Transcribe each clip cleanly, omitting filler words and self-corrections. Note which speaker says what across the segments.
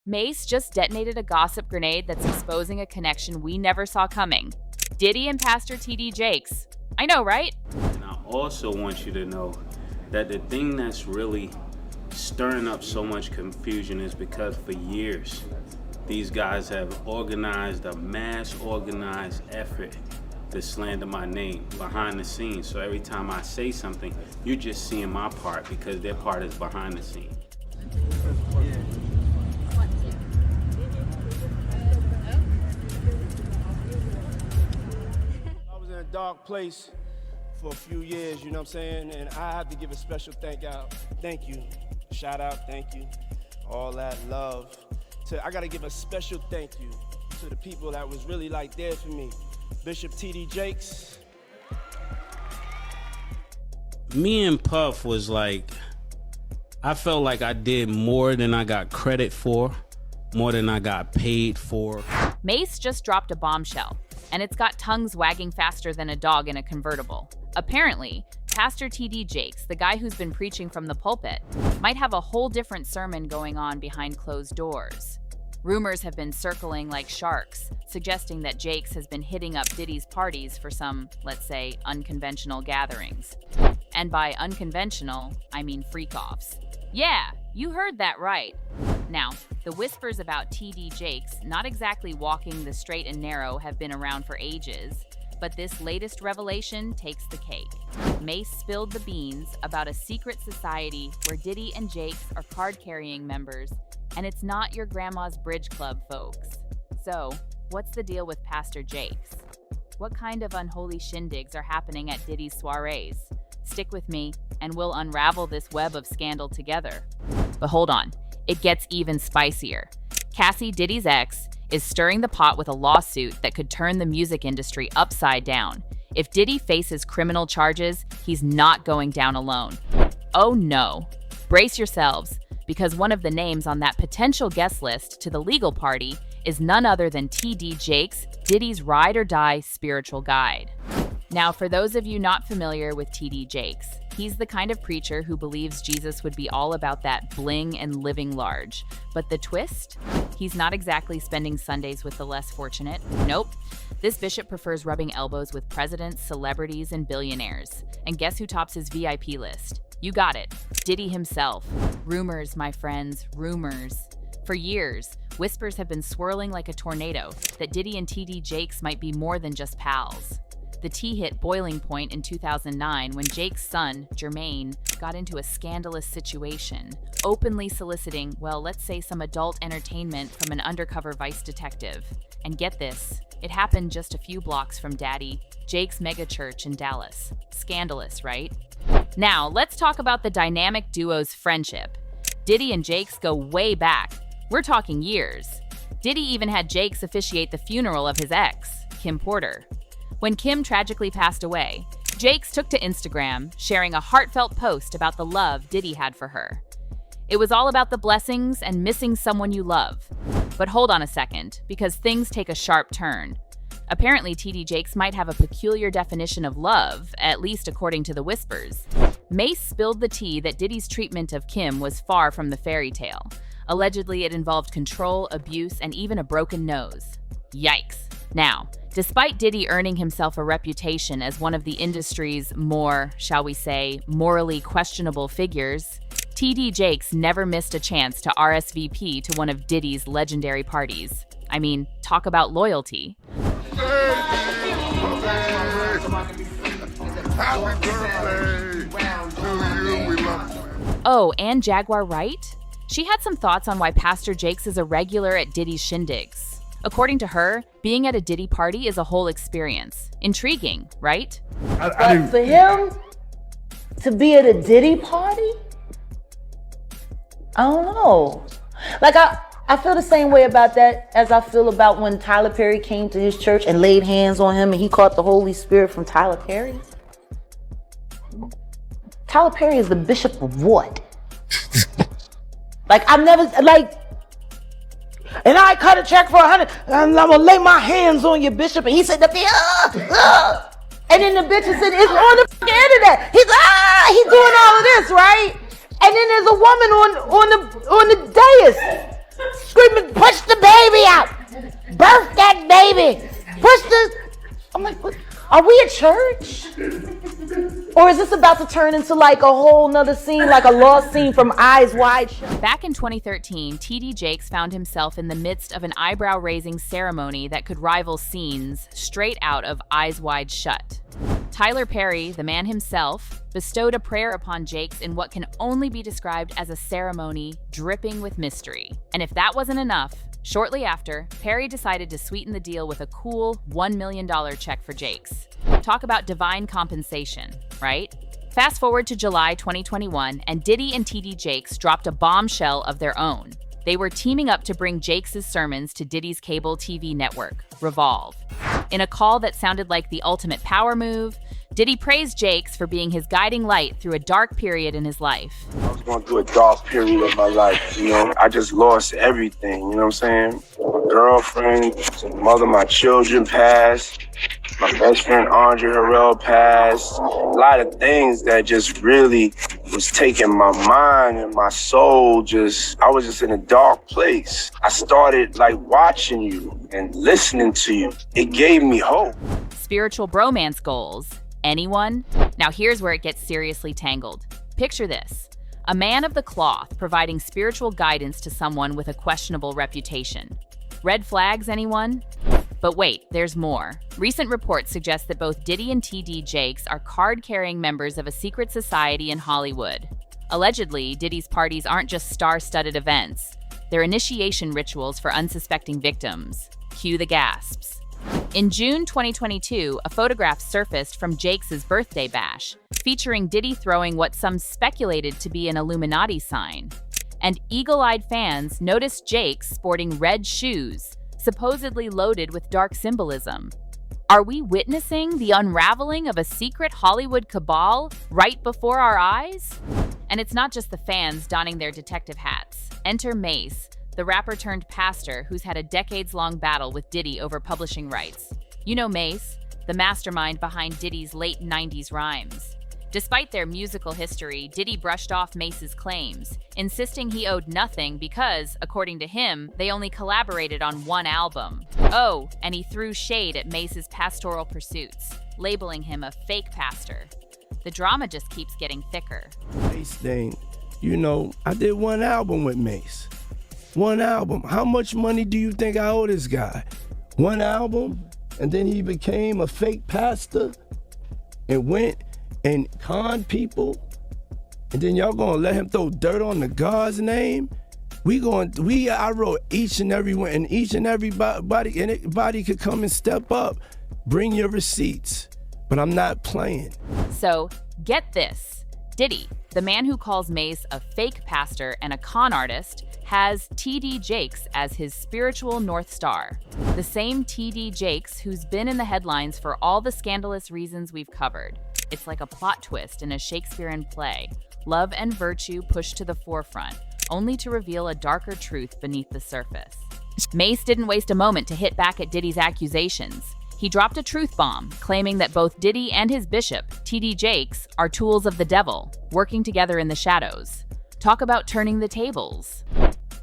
Speaker 1: Mace just detonated a gossip grenade that's exposing a connection we never saw coming. Diddy and Pastor T.D. Jakes. I know, right?
Speaker 2: And I also want you to know that the thing that's really stirring up so much confusion is because for years, these guys have organized a mass organized effort to slander my name behind the scenes. So every time I say something, you're just seeing my part because their part is behind the scenes.
Speaker 3: I was in a dark place for a few years, you know what I'm saying? And I have to give a special thank you, shout out, thank you, all that love. I gotta give a special thank you to the people that was really like there for me. Bishop TD Jakes.
Speaker 2: Me and Puff was like, I felt like I did more than I got credit for, more than I got paid for.
Speaker 1: Mace just dropped a bombshell, and it's got tongues wagging faster than a dog in a convertible. Apparently, Pastor T.D. Jakes, the guy who's been preaching from the pulpit, might have a whole different sermon going on behind closed doors. Rumors have been circling like sharks, suggesting that Jakes has been hitting up Diddy's parties for some, let's say, unconventional gatherings. And by unconventional, I mean freak-offs. Yeah, you heard that right. Now, the whispers about TD Jakes not exactly walking the straight and narrow have been around for ages, but this latest revelation takes the cake. Mace spilled the beans about a secret society where Diddy and Jakes are card-carrying members, and it's not your grandma's bridge club, folks. So, what's the deal with Pastor Jakes? What kind of unholy shindigs are happening at Diddy's soirees? Stick with me, and we'll unravel this web of scandal together. But hold on, it gets even spicier. Cassie, Diddy's ex, is stirring the pot with a lawsuit that could turn the music industry upside down. If Diddy faces criminal charges, he's not going down alone. Oh no. Brace yourselves, because one of the names on that potential guest list to the legal party is none other than T.D. Jakes, Diddy's ride or die spiritual guide. Now, for those of you not familiar with T.D. Jakes, he's the kind of preacher who believes Jesus would be all about that bling and living large. But the twist? He's not exactly spending Sundays with the less fortunate. Nope. This bishop prefers rubbing elbows with presidents, celebrities, and billionaires. And guess who tops his VIP list? You got it. Diddy himself. Rumors, my friends, rumors. For years, whispers have been swirling like a tornado that Diddy and T.D. Jakes might be more than just pals. The tea hit boiling point in 2009 when Jake's son, Jermaine, got into a scandalous situation, openly soliciting, well, let's say some adult entertainment from an undercover vice detective. And get this, it happened just a few blocks from Daddy, Jake's megachurch in Dallas. Scandalous, right? Now, let's talk about the dynamic duo's friendship. Diddy and Jakes go way back. We're talking years. Diddy even had Jakes officiate the funeral of his ex, Kim Porter. When Kim tragically passed away, Jakes took to Instagram, sharing a heartfelt post about the love Diddy had for her. It was all about the blessings and missing someone you love. But hold on a second, because things take a sharp turn. Apparently, T.D. Jakes might have a peculiar definition of love, at least according to the whispers. Mace spilled the tea that Diddy's treatment of Kim was far from the fairy tale. Allegedly, it involved control, abuse, and even a broken nose. Yikes. Now, despite Diddy earning himself a reputation as one of the industry's more, shall we say, morally questionable figures, T.D. Jakes never missed a chance to RSVP to one of Diddy's legendary parties. I mean, talk about loyalty. Oh, and Jaguar, right? She had some thoughts on why Pastor Jakes is a regular at Diddy's shindigs. According to her, being at a Diddy party is a whole experience. Intriguing, right?
Speaker 4: But for him to be at a Diddy party? I don't know. Like, I feel the same way about that as I feel about when Tyler Perry came to his church and laid hands on him and he caught the Holy Spirit from Tyler Perry. Tyler Perry is the bishop of what? Like, I've never, like, and I cut a check for 100, and I'm gonna lay my hands on you, bishop. And he said, and then the bishop said, it's on the internet. He's doing all of this, right? And then there's a woman on the dais screaming, push the baby out. Birth that baby. Push the... I'm like, what? Are we at church? Or is this about to turn into like a whole nother scene, like a lost scene from Eyes Wide Shut?
Speaker 1: Back in 2013, TD Jakes found himself in the midst of an eyebrow-raising ceremony that could rival scenes straight out of Eyes Wide Shut. Tyler Perry, the man himself, bestowed a prayer upon Jakes in what can only be described as a ceremony dripping with mystery. And if that wasn't enough, shortly after, Perry decided to sweeten the deal with a cool $1 million check for Jakes. Talk about divine compensation, right? Fast forward to July 2021, and Diddy and TD Jakes dropped a bombshell of their own. They were teaming up to bring Jakes' sermons to Diddy's cable TV network, Revolve. In a call that sounded like the ultimate power move, Diddy praised Jakes for being his guiding light through a dark period in his life.
Speaker 5: I was going through a dark period of my life, you know. I just lost everything, you know what I'm saying? My girlfriend, the mother of my children passed. My best friend Andre Harrell passed. A lot of things that just really was taking my mind and my soul. I was just in a dark place. I started like watching you and listening to you. It gave me hope.
Speaker 1: Spiritual bromance goals. Anyone? Now here's where it gets seriously tangled. Picture this. A man of the cloth providing spiritual guidance to someone with a questionable reputation. Red flags, anyone? But wait, there's more. Recent reports suggest that both Diddy and TD Jakes are card-carrying members of a secret society in Hollywood. Allegedly, Diddy's parties aren't just star-studded events. They're initiation rituals for unsuspecting victims. Cue the gasps. In June 2022, a photograph surfaced from Jakes' birthday bash, featuring Diddy throwing what some speculated to be an Illuminati sign. And eagle-eyed fans noticed Jakes sporting red shoes, supposedly loaded with dark symbolism. Are we witnessing the unraveling of a secret Hollywood cabal right before our eyes? And it's not just the fans donning their detective hats. Enter Mace, the rapper turned pastor who's had a decades-long battle with Diddy over publishing rights. You know Mace, the mastermind behind Diddy's late 90s rhymes. Despite their musical history, Diddy brushed off Mace's claims, insisting he owed nothing because, according to him, they only collaborated on one album. Oh, and he threw shade at Mace's pastoral pursuits, labeling him a fake pastor. The drama just keeps getting thicker.
Speaker 3: Mace thing, you know, I did one album with Mace. One album. How much money do you think I owe this guy? One album, and then he became a fake pastor and went and conned people, and then y'all gonna let him throw dirt on the God's name? I wrote each and every one, and each and everybody could come and step up. Bring your receipts, but I'm not playing.
Speaker 1: So, get this. Diddy, the man who calls Mace a fake pastor and a con artist, has TD Jakes as his spiritual North Star. The same TD Jakes who's been in the headlines for all the scandalous reasons we've covered. It's like a plot twist in a Shakespearean play. Love and virtue pushed to the forefront, only to reveal a darker truth beneath the surface. Mace didn't waste a moment to hit back at Diddy's accusations. He dropped a truth bomb, claiming that both Diddy and his bishop, TD Jakes, are tools of the devil, working together in the shadows. Talk about turning the tables.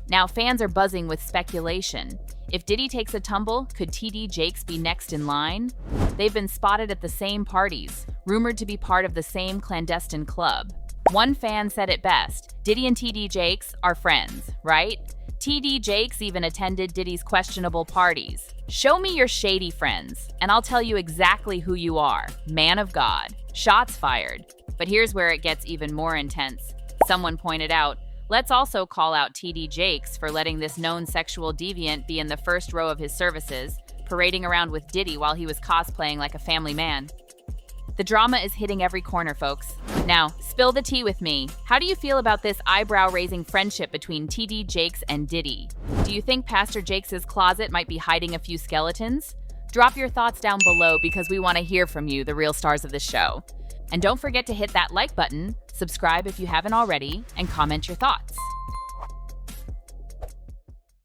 Speaker 1: Now fans are buzzing with speculation. If Diddy takes a tumble, could TD Jakes be next in line? They've been spotted at the same parties, rumored to be part of the same clandestine club. One fan said it best, Diddy and TD Jakes are friends, right? TD Jakes even attended Diddy's questionable parties. Show me your shady friends, and I'll tell you exactly who you are. Man of God. Shots fired. But here's where it gets even more intense. Someone pointed out, let's also call out TD Jakes for letting this known sexual deviant be in the first row of his services, parading around with Diddy while he was cosplaying like a family man. The drama is hitting every corner, folks. Now, spill the tea with me. How do you feel about this eyebrow-raising friendship between TD Jakes and Diddy? Do you think Pastor Jakes' closet might be hiding a few skeletons? Drop your thoughts down below because we want to hear from you, the real stars of the show. And don't forget to hit that like button, subscribe if you haven't already, and comment your thoughts.